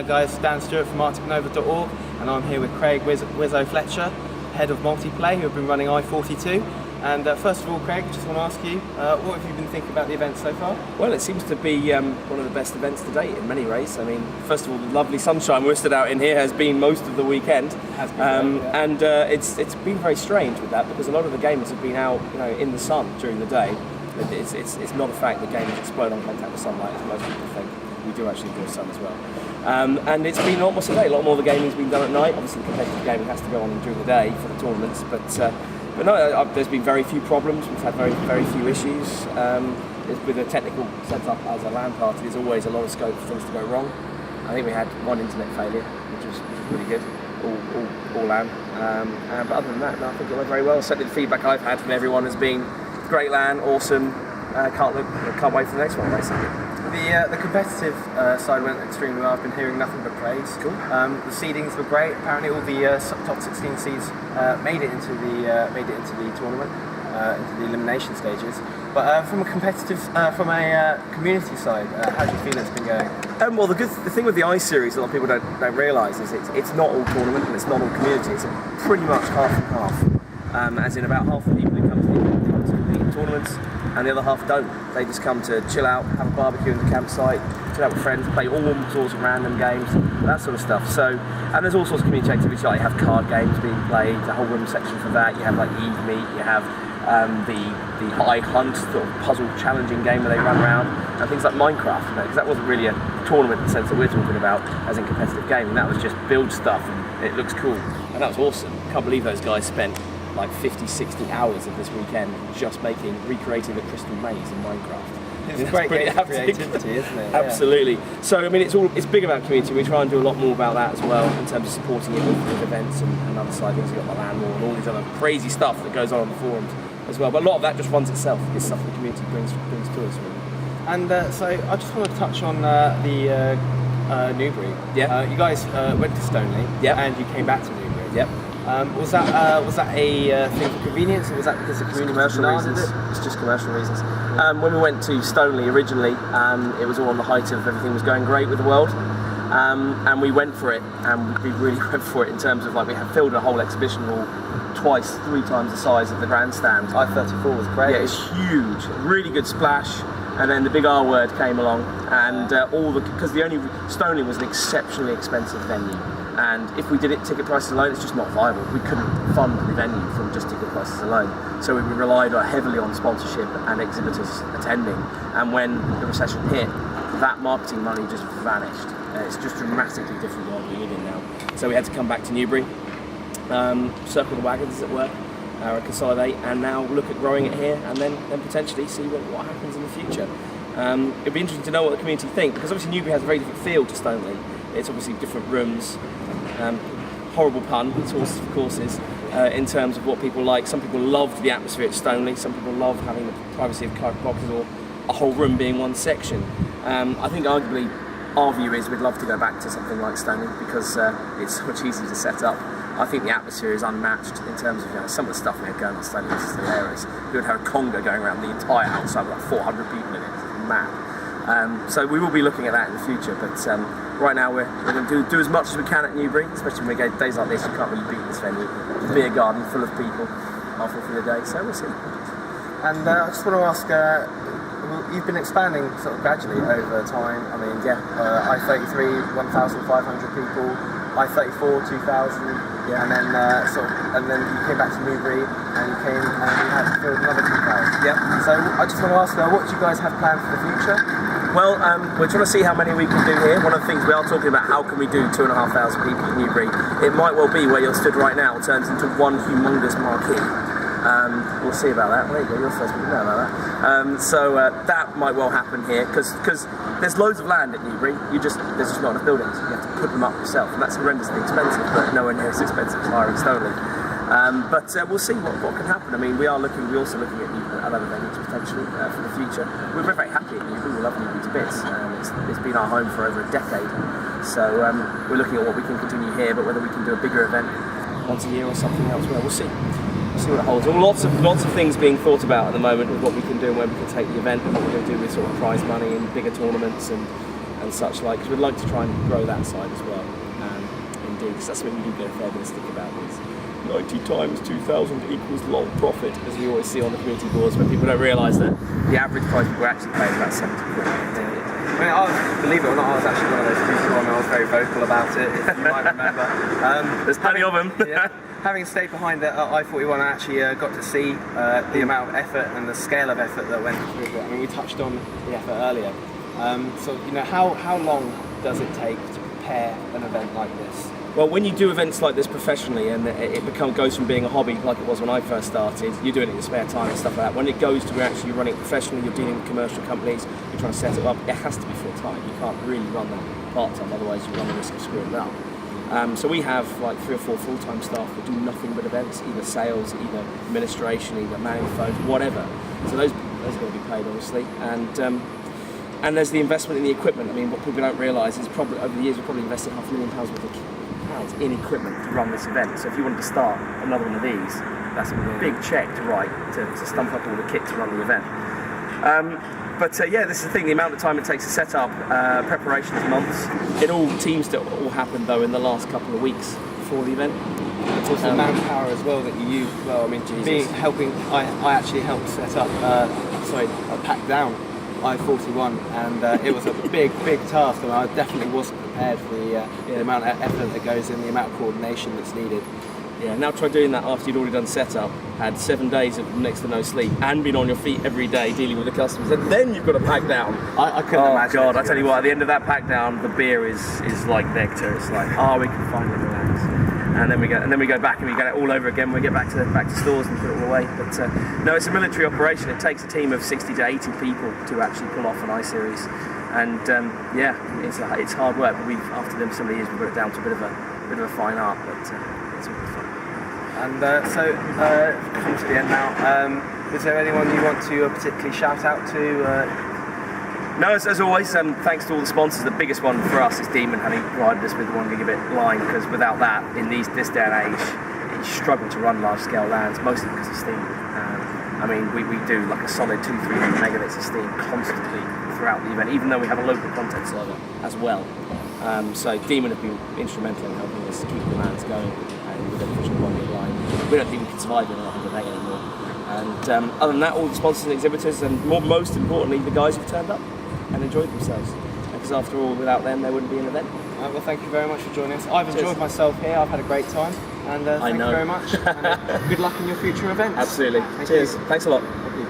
guys, Dan Stewart from arcticnova.org, and I'm here with Craig Wizzo Fletcher, head of Multiplay, who have been running I42. And first of all, Craig, just want to ask you, what have you been thinking about the event so far? Well, it seems to be one of the best events to date in many ways. I mean, first of all, the lovely sunshine we're stood out in here has been most of the weekend. Has been great, yeah. And it's been very strange with that, because a lot of the gamers have been out, in the sun during the day. It's not a fact that gamers explode on contact with sunlight, as most people think. We do actually enjoy sun as well. And it's been almost a day. A lot more of the gaming's been done at night. Obviously, competitive gaming has to go on during the day for the tournaments, but no, there's been very few problems. We've had very few issues. With a technical setup as a LAN party, there's always a lot of scope for things to go wrong. I think we had one internet failure, which was really good, all LAN. But other than that, no, I think it went very well. Certainly the feedback I've had from everyone has been great LAN, awesome. Can't wait for the next one, basically. The competitive side went extremely well. I've been hearing nothing but praise. Cool. The seedings were great. Apparently, all the top 16 seeds made it into the tournament, into the elimination stages. But from a community side, how do you feel it's been going? Well, the thing with the I series, a lot of people don't realise, is it's not all tournament and it's not all community. It's pretty much half and half. As in, about half the people who come to compete in tournaments, and the other half don't. They just come to chill out, have a barbecue in the campsite, chill out with friends, play all sorts of random games, that sort of stuff. So, and there's all sorts of community activities, like you have card games being played, a whole room section for that. You have like Eve Meet, you have the High Hunt sort of puzzle challenging game where they run around, and things like Minecraft, because that wasn't really a tournament in the sense that we're talking about, as in competitive gaming. That was just build stuff and it looks cool, and that was awesome. Can't believe those guys spent like 50-60 hours of this weekend just recreating the crystal maze in Minecraft. It's a great game of creativity, isn't it? Absolutely. Yeah. So I mean, it's big about community. We try and do a lot more about that as well, in terms of supporting it with events and other side things. You've got the LAN war and all these other crazy stuff that goes on the forums as well. But a lot of that just runs itself. It's stuff the community brings to us, really. And so I just want to touch on the Newbury. Yeah. You guys went to Stoneleigh. Yeah. And you came back to Newbury. Yep. Was that a thing for convenience, or was that because the community commercial reasons? It's just commercial reasons. When we went to Stoneleigh originally, it was all on the height of everything was going great with the world, and we went for it, and we really went for it in terms of, like, we had filled a whole exhibition hall twice, 3 times the size of the grandstand. I-34 was great. Yeah, it's huge, really good splash. And then the big R word came along, and because Stoneleigh was an exceptionally expensive venue. And if we did it ticket prices alone, it's just not viable. We couldn't fund the venue from just ticket prices alone. So we relied heavily on sponsorship and exhibitors attending. And when the recession hit, that marketing money just vanished. It's just a dramatically different world we live in now. So we had to come back to Newbury, circle the wagons, as it were, consolidate, and now look at growing it here, and then potentially see what happens in the future. It'd be interesting to know what the community think, because obviously Newbury has a very different feel to Stoneleigh. It's obviously different rooms. Horrible pun, it's horses for courses, in terms of what people like. Some people loved the atmosphere at Stoneleigh, some people love having the privacy of card boxes or a whole room being one section. I think arguably our view is we'd love to go back to something like Stoneleigh, because it's so much easier to set up. I think the atmosphere is unmatched in terms of some of the stuff we had going on Stoneleigh was hilarious. We would have a conga going around the entire outside with like 400 people in it. It's mad. So we will be looking at that in the future, but right now we're going to do as much as we can at Newbury, especially when we get days like this. You can't really beat this venue. It's a beer garden full of people halfway through the day, so we'll see. And I just want to ask, you've been expanding sort of gradually over time. I mean, I-33, 1,500 people, I-34, 2,000. Yeah. And then you came back to Newbury, and you had filled another 2,000. Yeah. So I just want to ask, what do you guys have planned for the future? Well, we're trying to see how many we can do here. One of the things we are talking about, how can we do 2,500 people in Newbury? It might well be where you're stood right now turns into one humongous marquee. We'll see about that. There you go, you're the first one to know about that. So that might well happen here, because there's loads of land at Newbury. There's just not enough buildings. You have to put them up yourself, and that's horrendously expensive, but nowhere near as expensive as hiring Stoneleigh. But we'll see what can happen. I mean, we're also looking at other venues potentially for the future. We're very happy at Newbury. We love Newbury to bits. It's been our home for over a decade. So we're looking at what we can continue here, but whether we can do a bigger event once a year or something else, well, we'll see. We'll see what it holds. Well, lots of things being thought about at the moment with what we can do and where we can take the event and what we're going to do with sort of prize money and bigger tournaments and and such like, because we'd like to try and grow that side as well. Indeed, because that's something we do get a fair bit of stick about. Is 90 times 2,000 equals long profit, as we always see on the community boards, when people don't realise that the average price people actually pay is about 70 quid. I mean, believe it or not, I was actually one of those people, and I was very vocal about it, if you might remember. There's plenty of them. Having stayed behind the I41, I actually got to see the amount of effort and the scale of effort that went through it. I mean, we touched on the effort earlier. So, you know, how long does it take to prepare an event like this? Well, when you do events like this professionally, and it goes from being a hobby like it was when I first started, you're doing it in your spare time and stuff like that. When it goes to actually running it professionally, you're dealing with commercial companies, you're trying to set it up, it has to be full time. You can't really run that part time, otherwise you run the risk of screwing it up. So we have like 3 or 4 full-time staff that do nothing but events, either sales, either administration, either manning phones, whatever. So those are going to be paid, obviously. And there's the investment in the equipment. I mean, what people don't realise is probably over the years we've probably invested £500,000 worth of pounds in equipment to run this event. So if you wanted to start another one of these, that's a big check to write to stump up all the kit to run the event. Yeah, this is the thing, the amount of time it takes to set up, preparation is months. It all seems to all happen though in the last couple of weeks before the event. It's also the manpower as well that you use as well. I mean, I actually helped set up, pack down I41, and it was a big task, and I definitely wasn't prepared for the amount of effort that goes in, the amount of coordination that's needed. Yeah, now try doing that after you'd already done setup, had 7 days of next to no sleep, and been on your feet every day dealing with the customers, and then you've got to pack down. I couldn't imagine. Oh God, I tell you what, at the end of that pack down, the beer is like nectar. It's like, we can finally relax. And then we go back and we get it all over again. We get back to stores and put it all away. But no, it's a military operation. It takes a team of 60 to 80 people to actually pull off an I-Series. And it's hard work. But after them so many years, we've got it down to a bit of a fine art. But it's all good fun. And come to the end now. Is there anyone you want to particularly shout out to? No, as always, thanks to all the sponsors. The biggest one for us is Demon, having provided us with the 1 gigabit line, because without that, in this day and age, you struggle to run large-scale LANs, mostly because of Steam. I mean, we do like a solid 200-300 megabits of Steam constantly throughout the event, even though we have a local content server as well. So Demon have been instrumental in helping us keep the LANs going, and with a pushing 1 gig line, we don't think we can survive in 100 meg anymore. And other than that, all the sponsors and exhibitors, and most importantly, the guys who've turned up and enjoyed themselves, because after all, without them there wouldn't be an event. Well, thank you very much for joining us. I've enjoyed myself here, I've had a great time, and thank you very much, and good luck in your future events. Absolutely. Cheers. Thanks a lot. Thank you.